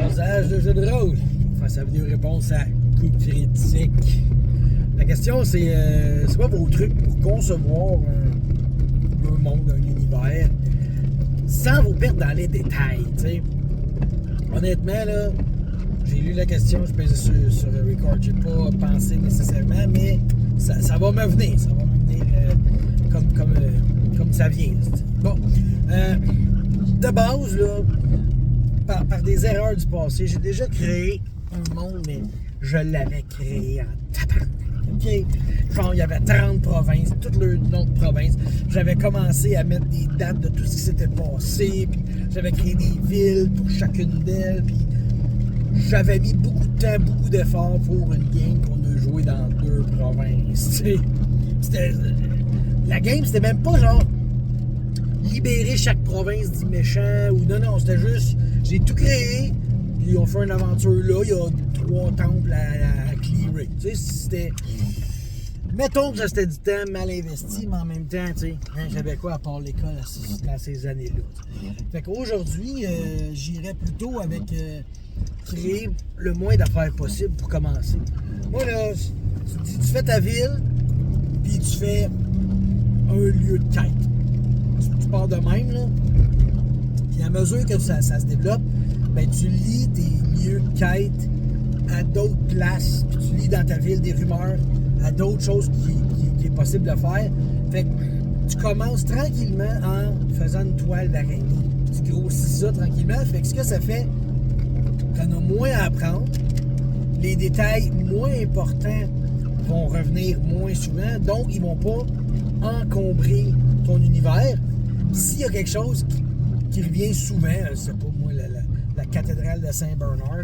Dosage de jeu de rôle. Face à la vidéo réponse à coup critique. La question c'est quoi vos trucs pour concevoir un monde, un univers, sans vous perdre dans les détails, t'sais. Honnêtement, là, j'ai lu la question, je pesais sur le record, j'ai pas pensé nécessairement, mais ça va me venir. Ça va me venir comme ça vient. Bon. De base, là, par des erreurs du passé, j'ai déjà créé un monde, mais je l'avais créé en tabarnak. OK? Genre, il y avait 30 provinces, toutes leurs noms de provinces. J'avais commencé à mettre des dates de tout ce qui s'était passé, puis j'avais créé des villes pour chacune d'elles, puis j'avais mis beaucoup de temps, beaucoup d'efforts pour une game qu'on a joué dans 2 provinces. La game, c'était même pas genre libérer chaque province du méchant ou non, c'était juste, j'ai tout créé, puis on fait une aventure là, il y a 3 temples à clearer. Tu sais, c'était. Mettons que c'était du temps mal investi, mais en même temps, tu sais, j'avais quoi à part l'école dans ces années-là. T'sais. Fait qu'aujourd'hui, j'irais plutôt avec créer le moins d'affaires possible pour commencer. Moi, là, tu fais ta ville, puis tu fais un lieu de quête. Tu pars de même, là, puis à mesure que ça se développe, ben tu lis tes lieux de quête à d'autres places, puis tu lis dans ta ville des rumeurs à d'autres choses qui est possible de faire. Fait que tu commences tranquillement en faisant une toile d'araignée. Tu grossis ça tranquillement. Fait que ce que ça fait, t'en as moins à apprendre. Les détails moins importants vont revenir moins souvent, donc ils vont pas encombrer ton univers. S'il y a quelque chose qui revient souvent, c'est pas moi la cathédrale de Saint-Bernard,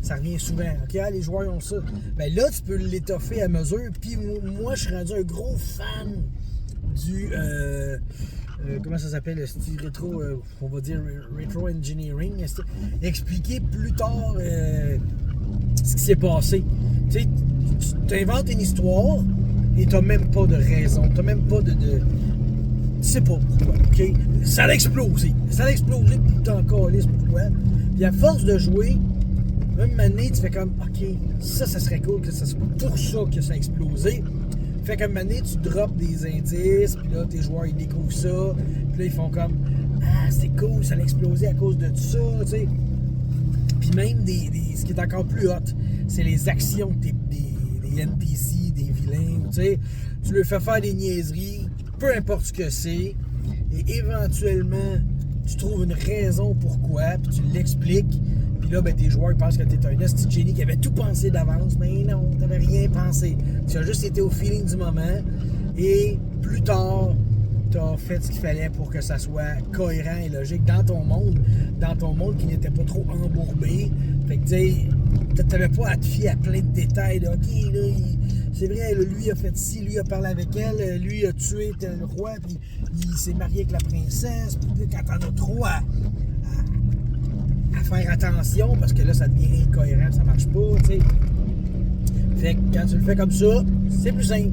ça revient souvent. OK, les joueurs ont ça. Ben là, tu peux l'étoffer à mesure. Puis moi, je suis rendu un gros fan du comment ça s'appelle, le style rétro, on va dire retro engineering. Expliquer plus tard ce qui s'est passé. Tu sais, tu inventes une histoire et t'as même pas de raison. T'as même pas de tu sais pas pourquoi, OK? Ça a explosé. Ça a explosé, puis t'es encore lisse pourquoi. Puis à force de jouer, même année, tu fais comme, OK, ça serait cool que ça soit pour ça que ça a explosé. Fait qu'à un moment donné, tu drops des indices, puis là, tes joueurs, ils découvrent ça. Puis là, ils font comme, ah, c'est cool, ça a explosé à cause de tout ça, tu sais. Puis même, ce qui est encore plus hot, c'est les actions des NPC, des vilains, tu sais. Tu leur fais faire des niaiseries, peu importe ce que c'est, et éventuellement, tu trouves une raison pourquoi, puis tu l'expliques, puis là, ben, tes joueurs pensent que t'es un esti de génie qui avait tout pensé d'avance, mais non, t'avais rien pensé. Tu as juste été au feeling du moment, et plus tard, t'as fait ce qu'il fallait pour que ça soit cohérent et logique dans ton monde qui n'était pas trop embourbé. Fait que, tu sais, t'avais pas à te fier à plein de détails, de, OK, là, c'est vrai, là, lui a fait ci, lui a parlé avec elle, lui a tué tel roi, puis il s'est marié avec la princesse, puis quand t'en as trop à faire attention, parce que là, ça devient incohérent, ça marche pas, tu sais. Fait que quand tu le fais comme ça, c'est plus simple.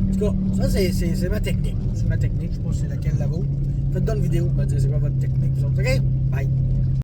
En tout cas, ça, c'est ma technique. C'est ma technique, je sais pas si c'est laquelle la vôtre. Faites dans une vidéo, me dire c'est quoi votre technique. Vous autres, OK? Bye!